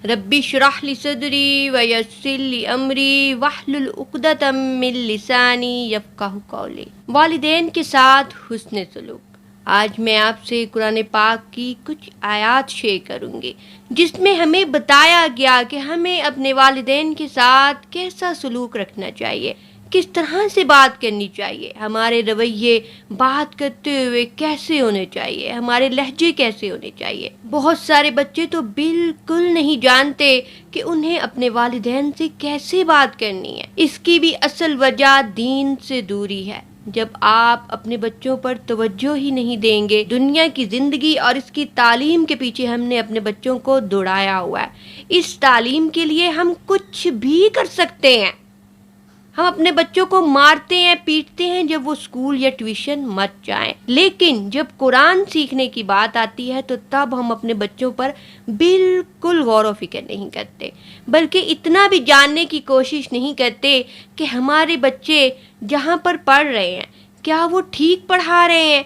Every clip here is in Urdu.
ربی شرح لی صدری ویسر لی امری واحلل عقدۃ من لسانی یفقہوا قولی۔ والدین کے ساتھ حسن سلوک۔ آج میں آپ سے قرآن پاک کی کچھ آیات شیئر کروں گی جس میں ہمیں بتایا گیا کہ ہمیں اپنے والدین کے ساتھ کیسا سلوک رکھنا چاہیے، کس طرح سے بات کرنی چاہیے، ہمارے رویے بات کرتے ہوئے کیسے ہونے چاہیے، ہمارے لہجے کیسے ہونے چاہیے۔ بہت سارے بچے تو بالکل نہیں جانتے کہ انہیں اپنے والدین سے کیسے بات کرنی ہے۔ اس کی بھی اصل وجہ دین سے دوری ہے۔ جب آپ اپنے بچوں پر توجہ ہی نہیں دیں گے، دنیا کی زندگی اور اس کی تعلیم کے پیچھے ہم نے اپنے بچوں کو دوڑایا ہوا ہے۔ اس تعلیم کے لیے ہم کچھ بھی کر سکتے ہیں۔ ہم اپنے بچوں کو مارتے ہیں، پیٹتے ہیں جب وہ اسکول یا ٹیوشن مت جائیں، لیکن جب قرآن سیکھنے کی بات آتی ہے تو تب ہم اپنے بچوں پر بالکل غور و فکر نہیں کرتے، بلکہ اتنا بھی جاننے کی کوشش نہیں کرتے کہ ہمارے بچے جہاں پر پڑھ رہے ہیں کیا وہ ٹھیک پڑھا رہے ہیں،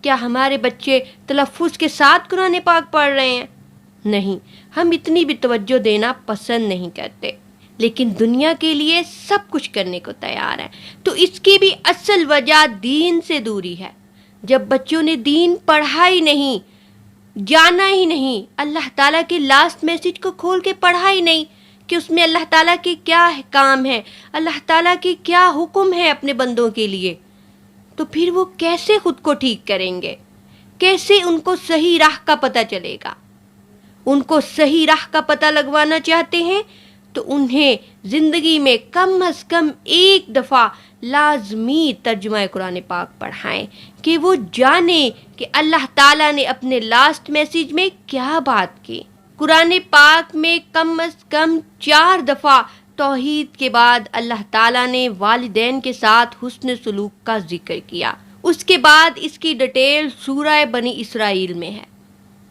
کیا ہمارے بچے تلفظ کے ساتھ قرآن پاک پڑھ رہے ہیں۔ نہیں، ہم اتنی بھی توجہ دینا پسند نہیں کرتے، لیکن دنیا کے لیے سب کچھ کرنے کو تیار ہے۔ تو اس کی بھی اصل وجہ دین سے دوری ہے۔ جب بچوں نے دین پڑھا ہی نہیں، جانا ہی نہیں، اللہ تعالیٰ کے لاسٹ میسج کو کھول کے پڑھا ہی نہیں کہ اس میں اللہ تعالیٰ کے کیا کام ہے، اللہ تعالیٰ کے کیا حکم ہے اپنے بندوں کے لیے، تو پھر وہ کیسے خود کو ٹھیک کریں گے، کیسے ان کو صحیح راہ کا پتہ چلے گا۔ ان کو صحیح راہ کا پتہ لگوانا چاہتے ہیں تو انہیں زندگی میں کم از کم ایک دفعہ لازمی ترجمہ قرآن پاک پڑھائیں کہ وہ جانیں کہ اللہ تعالیٰ نے اپنے لاسٹ میسیج میں کیا بات کی۔ قرآن پاک میں کم از کم 4 دفعہ توحید کے بعد اللہ تعالیٰ نے والدین کے ساتھ حسن سلوک کا ذکر کیا۔ اس کے بعد اس کی ڈیٹیل سورہ بنی اسرائیل میں ہے،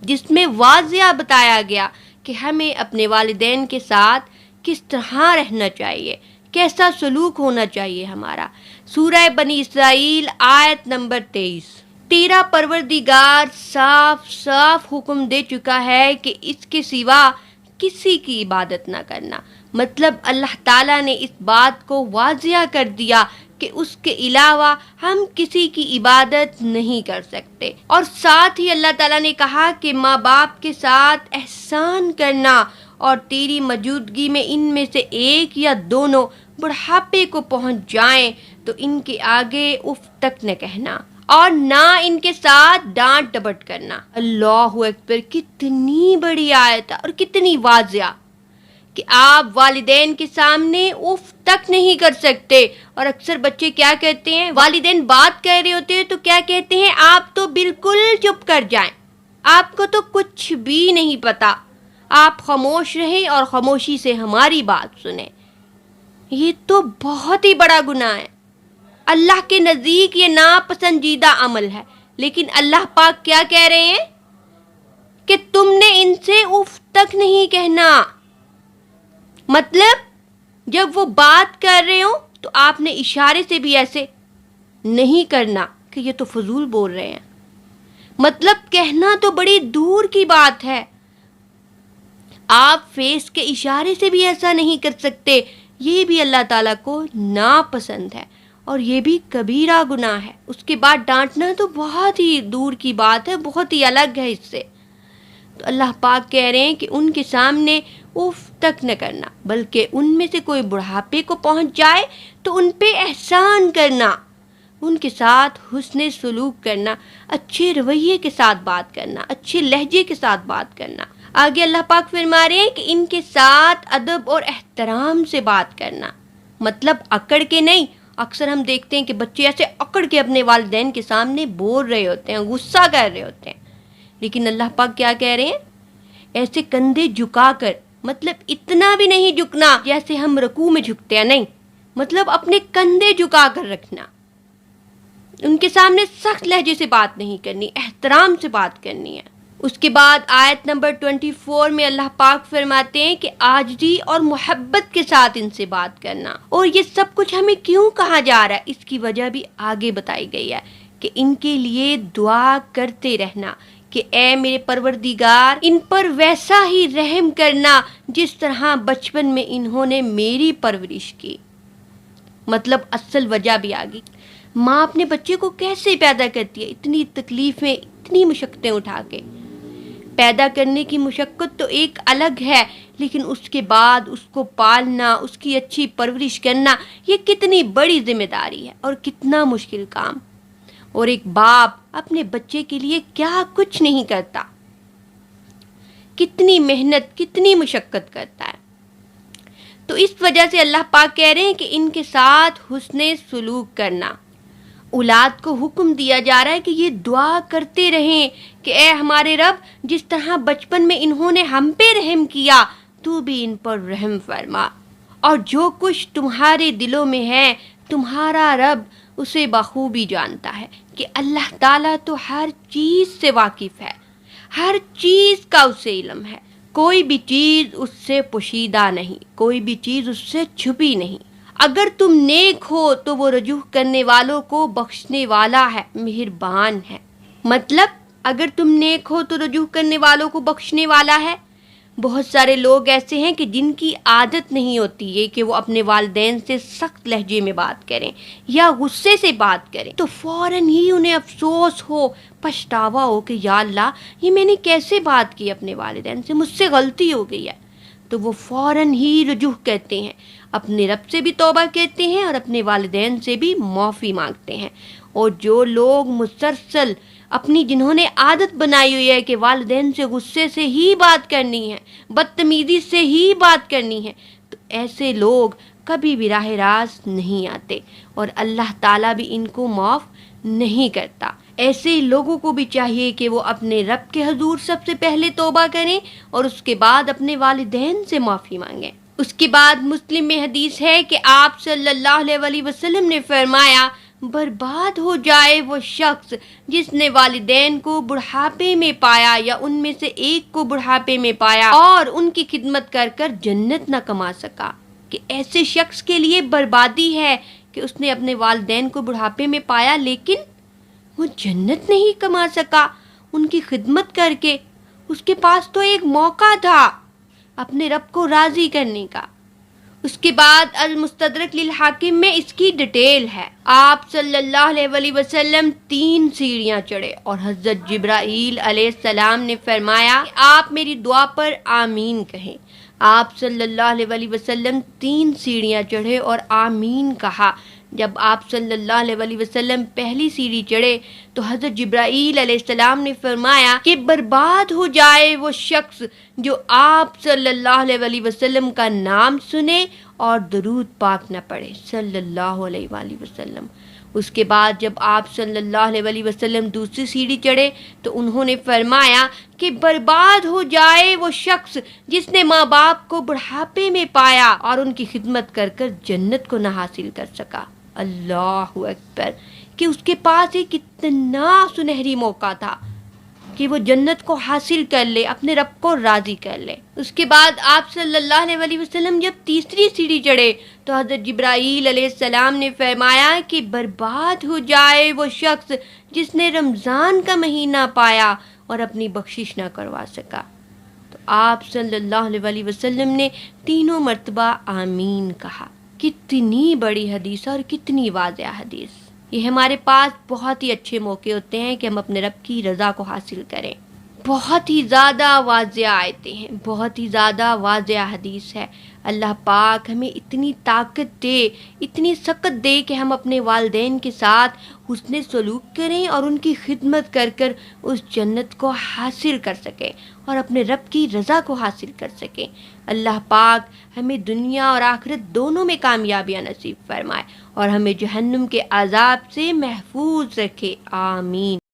جس میں واضح بتایا گیا کہ ہمیں اپنے والدین کے ساتھ کس طرح رہنا چاہیے، کیسا سلوک ہونا چاہیے ہمارا۔ سورہ بنی اسرائیل آیت نمبر 23۔ تیرا پروردگار صاف صاف حکم دے چکا ہے کہ اس کے سوا کسی کی عبادت نہ کرنا۔ مطلب اللہ تعالیٰ نے اس بات کو واضح کر دیا کہ اس کے علاوہ ہم کسی کی عبادت نہیں کر سکتے، اور ساتھ ہی اللہ تعالیٰ نے کہا کہ ماں باپ کے ساتھ احسان کرنا، اور تیری موجودگی میں ان میں سے ایک یا دونوں بڑھاپے کو پہنچ جائیں تو ان کے آگے اف تک نہ کہنا، اور نہ ان کے ساتھ ڈانٹ ڈپٹ کرنا۔ اللہ اکبر! کتنی بڑی آیت ہے اور کتنی واضح کہ آپ والدین کے سامنے اف تک نہیں کر سکتے۔ اور اکثر بچے کیا کہتے ہیں، والدین بات کر رہے ہوتے ہیں تو کیا کہتے ہیں، آپ تو بالکل چپ کر جائیں، آپ کو تو کچھ بھی نہیں پتا، آپ خاموش رہیں اور خاموشی سے ہماری بات سنیں۔ یہ تو بہت ہی بڑا گناہ ہے، اللہ کے نزدیک یہ ناپسندیدہ عمل ہے، لیکن اللہ پاک کیا کہہ رہے ہیں کہ تم نے ان سے اف تک نہیں کہنا۔ مطلب جب وہ بات کر رہے ہوں تو آپ نے اشارے سے بھی ایسے نہیں کرنا کہ یہ تو فضول بول رہے ہیں۔ مطلب کہنا تو بڑی دور کی بات ہے، آپ فیس کے اشارے سے بھی ایسا نہیں کر سکتے۔ یہ بھی اللہ تعالیٰ کو ناپسند ہے اور یہ بھی کبیرہ گناہ ہے۔ اس کے بعد ڈانٹنا تو بہت ہی دور کی بات ہے، بہت ہی الگ ہے اس سے۔ تو اللہ پاک کہہ رہے ہیں کہ ان کے سامنے اف تک نہ کرنا، بلکہ ان میں سے کوئی بڑھاپے کو پہنچ جائے تو ان پہ احسان کرنا، ان کے ساتھ حسن سلوک کرنا، اچھے رویے کے ساتھ بات کرنا، اچھے لہجے کے ساتھ بات کرنا۔ آگے اللہ پاک فرما رہے ہیں کہ ان کے ساتھ ادب اور احترام سے بات کرنا، مطلب اکڑ کے نہیں۔ اکثر ہم دیکھتے ہیں کہ بچے ایسے اکڑ کے اپنے والدین کے سامنے بول رہے ہوتے ہیں، غصہ کر رہے ہوتے ہیں، لیکن اللہ پاک کیا کہہ رہے ہیں، ایسے کندھے جھکا کر، مطلب اتنا بھی نہیں جھکنا جیسے ہم رکوع میں جھکتے ہیں، نہیں، مطلب اپنے کندھے جھکا کر رکھنا۔ ان کے سامنے سخت لہجے سے بات نہیں کرنی، احترام سے بات کرنی ہے۔ اس کے بعد آیت نمبر 24 میں اللہ پاک فرماتے ہیں کہ عاجزی اور محبت کے ساتھ ان سے بات کرنا۔ اور یہ سب کچھ ہمیں کیوں کہا جا رہا ہے، اس کی وجہ بھی آگے بتائی گئی ہے کہ ان کے لیے دعا کرتے رہنا، کہ اے میرے پروردگار ان پر ویسا ہی رحم کرنا جس طرح بچپن میں انہوں نے میری پرورش کی۔ مطلب اصل وجہ بھی آ گئی، ماں اپنے بچے کو کیسے پیدا کرتی ہے، اتنی تکلیفیں، اتنی مشقتیں اٹھا کے۔ پیدا کرنے کی مشقت تو ایک الگ ہے، لیکن اس کے بعد اس کو پالنا، اس کی اچھی پرورش کرنا، یہ کتنی بڑی ذمہ داری ہے اور کتنا مشکل کام۔ اور ایک باپ اپنے بچے کے لیے کیا کچھ نہیں کرتا، کتنی محنت، کتنی مشقت کرتا ہے۔ تو اس وجہ سے اللہ پاک کہہ رہے ہیں کہ ان کے ساتھ حسن سلوک کرنا۔ اولاد کو حکم دیا جا رہا ہے کہ یہ دعا کرتے رہیں کہ اے ہمارے رب، جس طرح بچپن میں انہوں نے ہم پہ رحم کیا، تو بھی ان پر رحم فرما، اور جو کچھ تمہارے دلوں میں ہے تمہارا رب اسے بخوبی جانتا ہے، کہ اللہ تعالیٰ تو ہر چیز سے واقف ہے، ہر چیز کا اسے علم ہے، کوئی بھی چیز اس سے پوشیدہ نہیں، کوئی بھی چیز اس سے چھپی نہیں۔ اگر تم نیک ہو تو وہ رجوع کرنے والوں کو بخشنے والا ہے، مہربان ہے۔ مطلب اگر تم نیک ہو تو رجوع کرنے والوں کو بخشنے والا ہے۔ بہت سارے لوگ ایسے ہیں کہ جن کی عادت نہیں ہوتی ہے کہ وہ اپنے والدین سے سخت لہجے میں بات کریں یا غصے سے بات کریں، تو فوراً ہی انہیں افسوس ہو، پچھتاوا ہو کہ یا اللہ یہ میں نے کیسے بات کی اپنے والدین سے، مجھ سے غلطی ہو گئی ہے، تو وہ فوراً ہی رجوع کرتے ہیں، اپنے رب سے بھی توبہ کرتے ہیں اور اپنے والدین سے بھی معافی مانگتے ہیں۔ اور جو لوگ مسلسل اپنی جنہوں نے عادت بنائی ہوئی ہے کہ والدین سے غصے سے ہی بات کرنی ہے، بدتمیزی سے ہی بات کرنی ہے، تو ایسے لوگ کبھی بھی راہ راست نہیں آتے اور اللہ تعالیٰ بھی ان کو معاف نہیں کرتا۔ ایسے لوگوں کو بھی چاہیے کہ وہ اپنے رب کے حضور سب سے پہلے توبہ کریں اور اس کے بعد اپنے والدین سے معافی مانگیں۔ اس کے بعد مسلم میں حدیث ہے کہ آپ صلی اللہ علیہ وسلم نے فرمایا، برباد ہو جائے وہ شخص جس نے والدین کو بڑھاپے میں پایا یا ان میں سے ایک کو بڑھاپے میں پایا اور ان کی خدمت کر کر جنت نہ کما سکا۔ کہ ایسے شخص کے لیے بربادی ہے کہ اس نے اپنے والدین کو بڑھاپے میں پایا لیکن وہ جنت نہیں کما سکا ان کی خدمت کر کے۔ اس کے پاس تو ایک موقع تھا اپنے رب کو راضی کرنے کا۔ اس کے بعد المستدرک للحاکم میں اس کی ڈیٹیل ہے۔ آپ صلی اللہ علیہ وسلم 3 سیڑھیاں چڑھے اور حضرت جبرائیل علیہ السلام نے فرمایا کہ آپ میری دعا پر آمین کہیں۔ آپ صلی اللہ علیہ وسلم 3 سیڑھیاں چڑھے اور آمین کہا۔ جب آپ صلی اللہ علیہ وسلم پہلی سیڑھی چڑھے تو حضرت جبرائیل علیہ السلام نے فرمایا کہ برباد ہو جائے وہ شخص جو آپ صلی اللہ علیہ وسلم کا نام سنے اور درود پاک نہ پڑھے صلی اللہ علیہ وآلہ وسلم۔ اس کے بعد جب آپ صلی اللہ علیہ وسلم دوسری سیڑھی چڑھے تو انہوں نے فرمایا کہ برباد ہو جائے وہ شخص جس نے ماں باپ کو بڑھاپے میں پایا اور ان کی خدمت کر کر جنت کو نہ حاصل کر سکا۔ اللہ اکبر! کہ اس کے پاس ایک اتنا سنہری موقع تھا کہ وہ جنت کو حاصل کر لے، اپنے رب کو راضی کر لے۔ اس کے بعد آپ صلی اللہ علیہ وسلم جب تیسری سیڑھی چڑھے تو حضرت جبرائیل علیہ السلام نے فرمایا کہ برباد ہو جائے وہ شخص جس نے رمضان کا مہینہ پایا اور اپنی بخشش نہ کروا سکا۔ تو آپ صلی اللہ علیہ وسلم نے تینوں مرتبہ آمین کہا۔ کتنی بڑی حدیث اور کتنی واضح حدیث! یہ ہمارے پاس بہت ہی اچھے موقع ہوتے ہیں کہ ہم اپنے رب کی رضا کو حاصل کریں۔ بہت ہی زیادہ واضح آیتیں ہیں، بہت ہی زیادہ واضح حدیث ہے۔ اللہ پاک ہمیں اتنی طاقت دے، اتنی سخت دے کہ ہم اپنے والدین کے ساتھ حسن سلوک کریں اور ان کی خدمت کر کر اس جنت کو حاصل کر سکیں اور اپنے رب کی رضا کو حاصل کر سکیں۔ اللہ پاک ہمیں دنیا اور آخرت دونوں میں کامیابیاں نصیب فرمائے اور ہمیں جہنم کے عذاب سے محفوظ رکھے۔ آمین۔